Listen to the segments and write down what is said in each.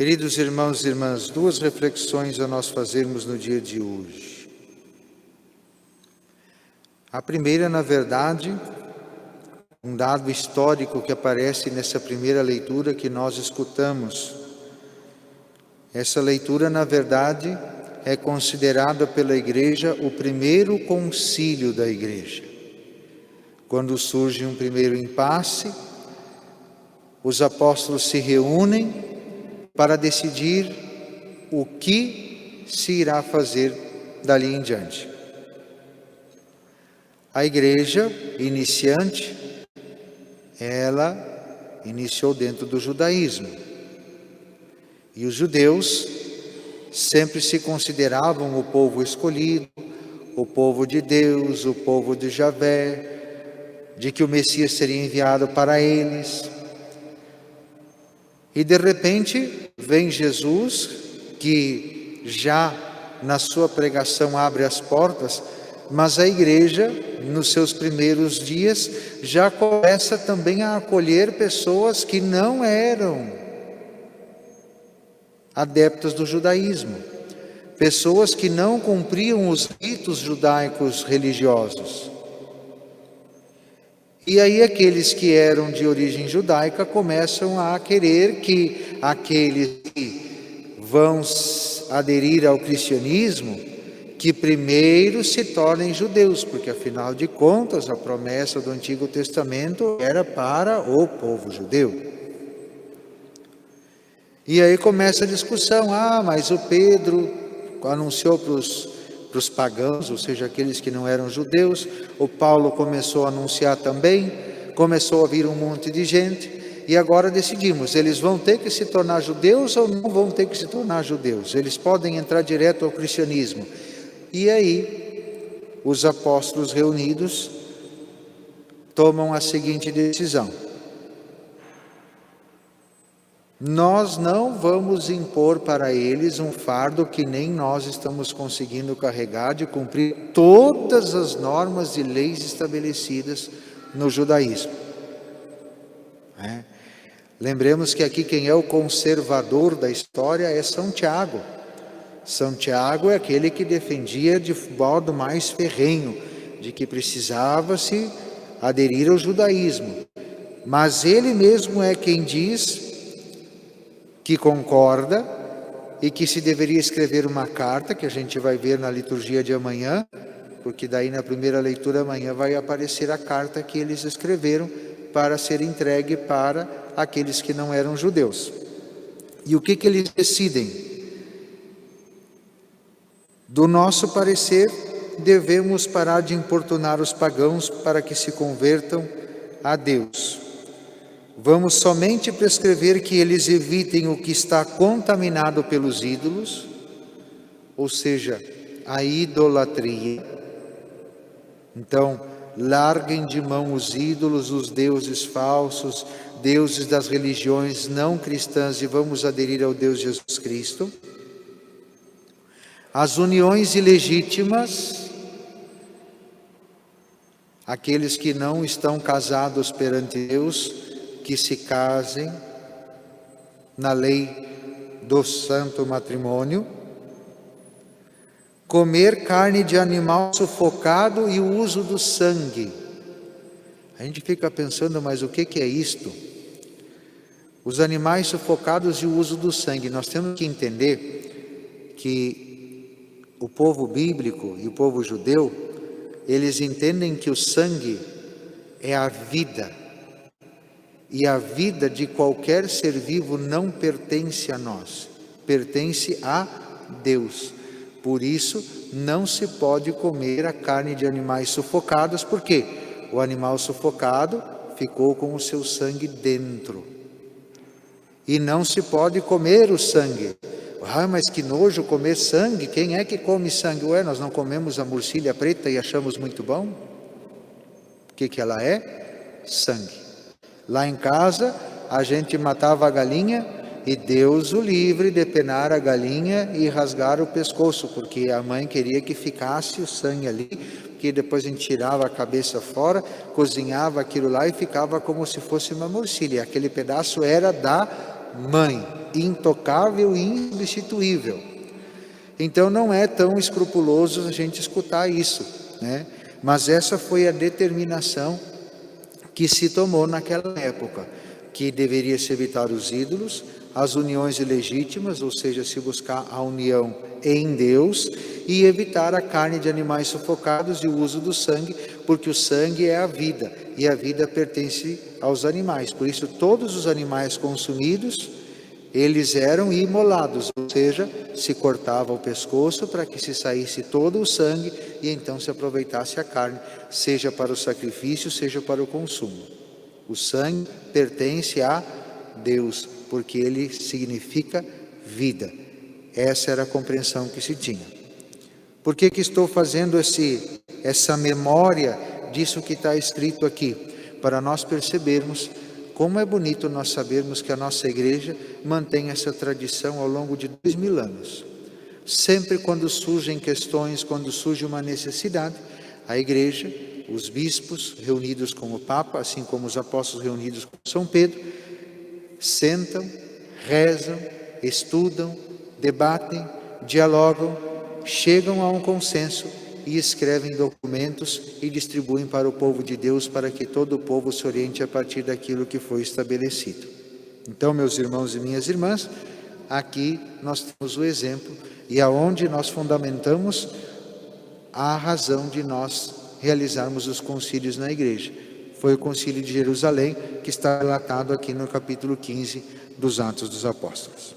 Queridos irmãos e irmãs, duas reflexões a nós fazermos no dia de hoje. A primeira, na verdade, um dado histórico que aparece nessa primeira leitura que nós escutamos. Essa leitura, na verdade, é considerada pela Igreja o primeiro concílio da Igreja. Quando surge um primeiro impasse, os apóstolos se reúnem para decidir o que se irá fazer dali em diante. A Igreja iniciante, ela iniciou dentro do judaísmo. E os judeus sempre se consideravam o povo escolhido, o povo de Deus, o povo de Javé, de que o Messias seria enviado para eles. E de repente vem Jesus, que já na sua pregação abre as portas, mas a igreja, nos seus primeiros dias, já começa também a acolher pessoas que não eram adeptas do judaísmo, pessoas que não cumpriam os ritos judaicos religiosos. E aí aqueles que eram de origem judaica começam a querer que aqueles que vão aderir ao cristianismo, que primeiro se tornem judeus, porque afinal de contas a promessa do Antigo Testamento era para o povo judeu. E aí começa a discussão, mas o Pedro anunciou para os pagãos, ou seja, aqueles que não eram judeus, o Paulo começou a anunciar também, começou a vir um monte de gente, e agora decidimos, eles vão ter que se tornar judeus ou não vão ter que se tornar judeus? Eles podem entrar direto ao cristianismo. E aí, os apóstolos reunidos tomam a seguinte decisão: nós não vamos impor para eles um fardo que nem nós estamos conseguindo carregar, de cumprir todas as normas e leis estabelecidas no judaísmo. Lembremos que aqui quem é o conservador da história é São Tiago. São Tiago é aquele que defendia de modo mais ferrenho, de que precisava se aderir ao judaísmo. Mas ele mesmo é quem diz que concorda e que se deveria escrever uma carta, que a gente vai ver na liturgia de amanhã, porque daí na primeira leitura amanhã vai aparecer a carta que eles escreveram para ser entregue para aqueles que não eram judeus. E o que eles decidem? Do nosso parecer, devemos parar de importunar os pagãos para que se convertam a Deus. Vamos somente prescrever que eles evitem o que está contaminado pelos ídolos, ou seja, a idolatria. Então, larguem de mão os ídolos, os deuses falsos, deuses das religiões não cristãs, e vamos aderir ao Deus Jesus Cristo. As uniões ilegítimas, aqueles que não estão casados perante Deus, que se casem na lei do santo matrimônio. Comer carne de animal sufocado e o uso do sangue. A gente fica pensando, mas o que é isto? Os animais sufocados e o uso do sangue. Nós temos que entender que o povo bíblico e o povo judeu, eles entendem que o sangue é a vida. E a vida de qualquer ser vivo não pertence a nós, pertence a Deus. Por isso, não se pode comer a carne de animais sufocados, porque o animal sufocado ficou com o seu sangue dentro. E não se pode comer o sangue. Mas que nojo comer sangue, quem é que come sangue? Nós não comemos a murcilha preta e achamos muito bom? O que ela é? Sangue. Lá em casa, a gente matava a galinha e Deus o livre de penar a galinha e rasgar o pescoço, porque a mãe queria que ficasse o sangue ali, porque depois a gente tirava a cabeça fora, cozinhava aquilo lá e ficava como se fosse uma murcilha. Aquele pedaço era da mãe, intocável e insubstituível. Então não é tão escrupuloso a gente escutar isso, né? Mas essa foi a determinação que se tomou naquela época, que deveria se evitar os ídolos, as uniões ilegítimas, ou seja, se buscar a união em Deus, e evitar a carne de animais sufocados e o uso do sangue, porque o sangue é a vida, e a vida pertence aos animais. Por isso todos os animais consumidos, eles eram imolados, ou seja, se cortava o pescoço para que se saísse todo o sangue e então se aproveitasse a carne, seja para o sacrifício, seja para o consumo. O sangue pertence a Deus, porque ele significa vida. Essa era a compreensão que se tinha. Por que estou fazendo essa memória disso que está escrito aqui? Para nós percebermos como é bonito nós sabermos que a nossa igreja mantém essa tradição ao longo de 2000 anos. Sempre quando surgem questões, quando surge uma necessidade, a igreja, os bispos reunidos com o Papa, assim como os apóstolos reunidos com São Pedro, sentam, rezam, estudam, debatem, dialogam, chegam a um consenso e escrevem documentos e distribuem para o povo de Deus, para que todo o povo se oriente a partir daquilo que foi estabelecido. Então, meus irmãos e minhas irmãs, aqui nós temos o exemplo e aonde nós fundamentamos a razão de nós realizarmos os concílios na igreja. Foi o concílio de Jerusalém, que está relatado aqui no capítulo 15 dos Atos dos Apóstolos.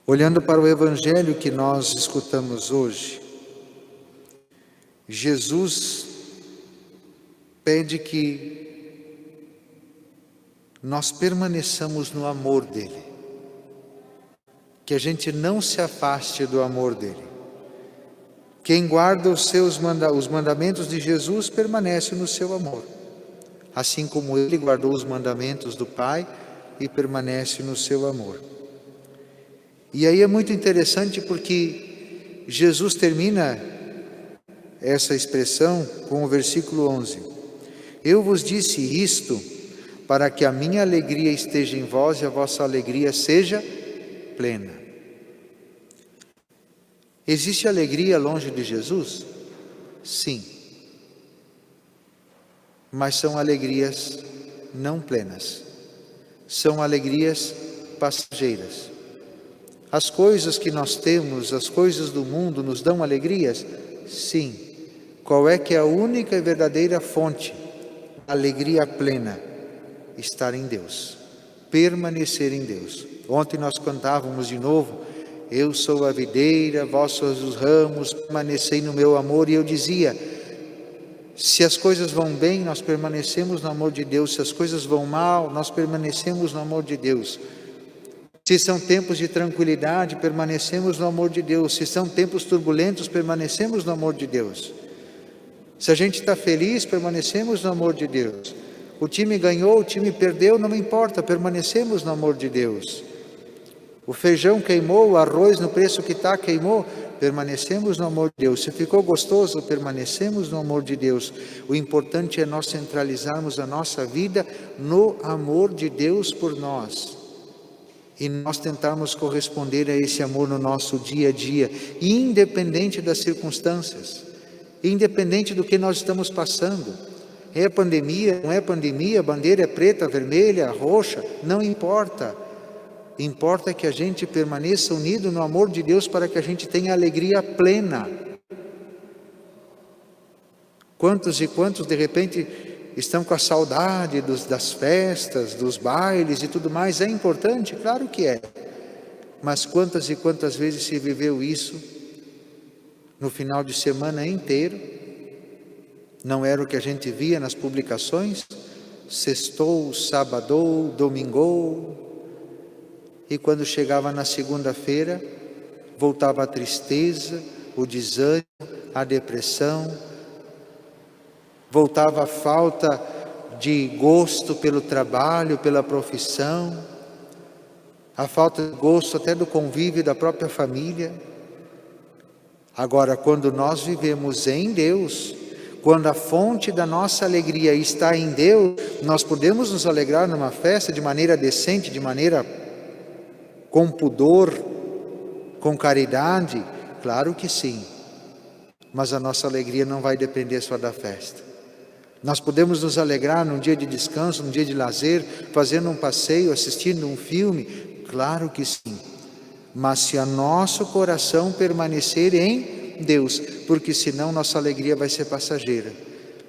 Olhando para o evangelho que nós escutamos hoje, Jesus pede que nós permaneçamos no amor dele, que a gente não se afaste do amor dele. Quem guarda os mandamentos de Jesus permanece no seu amor, assim como ele guardou os mandamentos do Pai e permanece no seu amor. E aí é muito interessante porque Jesus termina essa expressão com o versículo 11. Eu vos disse isto para que a minha alegria esteja em vós e a vossa alegria seja plena. Existe alegria longe de Jesus? Sim. Mas são alegrias não plenas. São alegrias passageiras. As coisas que nós temos, as coisas do mundo nos dão alegrias? Sim. Qual é que é a única e verdadeira fonte da alegria plena? Estar em Deus, permanecer em Deus. Ontem nós cantávamos de novo, eu sou a videira, vós sois os ramos, permanecei no meu amor. E eu dizia, se as coisas vão bem, nós permanecemos no amor de Deus. Se as coisas vão mal, nós permanecemos no amor de Deus. Se são tempos de tranquilidade, permanecemos no amor de Deus. Se são tempos turbulentos, permanecemos no amor de Deus. Se a gente está feliz, permanecemos no amor de Deus. O time ganhou, o time perdeu, não importa, permanecemos no amor de Deus. O feijão queimou, o arroz no preço que está queimou, permanecemos no amor de Deus. Se ficou gostoso, permanecemos no amor de Deus. O importante é nós centralizarmos a nossa vida no amor de Deus por nós. E nós tentarmos corresponder a esse amor no nosso dia a dia, independente das circunstâncias, independente do que nós estamos passando. É pandemia, não é pandemia, a bandeira é preta, vermelha, roxa, não importa. Importa que a gente permaneça unido no amor de Deus para que a gente tenha alegria plena. Quantos e quantos de repente estão com a saudade das festas, dos bailes e tudo mais? É importante? Claro que é. Mas quantas e quantas vezes se viveu isso no final de semana inteiro? Não era o que a gente via nas publicações? Sextou, sabadou, domingou. E quando chegava na segunda-feira, voltava a tristeza, o desânimo, a depressão, voltava a falta de gosto pelo trabalho, pela profissão, a falta de gosto até do convívio da própria família. Agora, quando nós vivemos em Deus, Quando a fonte da nossa alegria está em Deus, nós podemos nos alegrar numa festa de maneira decente, de maneira com pudor, com caridade? Claro que sim. Mas a nossa alegria não vai depender só da festa. Nós podemos nos alegrar num dia de descanso, num dia de lazer, fazendo um passeio, assistindo um filme? Claro que sim. Mas se o nosso coração permanecer em Deus, porque senão nossa alegria vai ser passageira.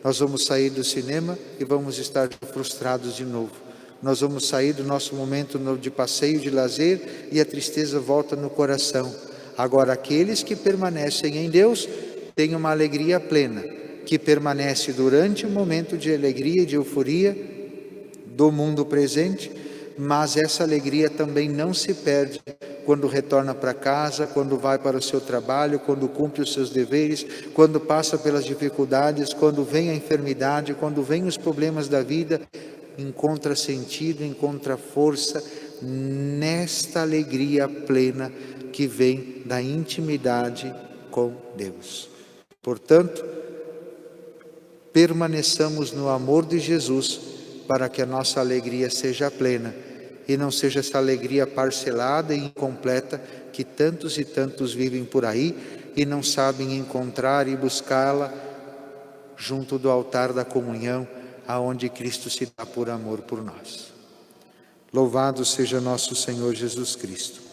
Nós vamos sair do cinema e vamos estar frustrados de novo. Nós vamos sair do nosso momento de passeio, de lazer, e a tristeza volta no coração. Agora, aqueles que permanecem em Deus têm uma alegria plena, que permanece durante o momento de alegria e de euforia do mundo presente, mas essa alegria também não se perde quando retorna para casa, quando vai para o seu trabalho, quando cumpre os seus deveres, quando passa pelas dificuldades, quando vem a enfermidade, quando vem os problemas da vida, encontra sentido, encontra força nesta alegria plena que vem da intimidade com Deus. Portanto, permaneçamos no amor de Jesus para que a nossa alegria seja plena e não seja essa alegria parcelada e incompleta que tantos e tantos vivem por aí e não sabem encontrar e buscá-la junto do altar da comunhão, aonde Cristo se dá por amor por nós. Louvado seja nosso Senhor Jesus Cristo.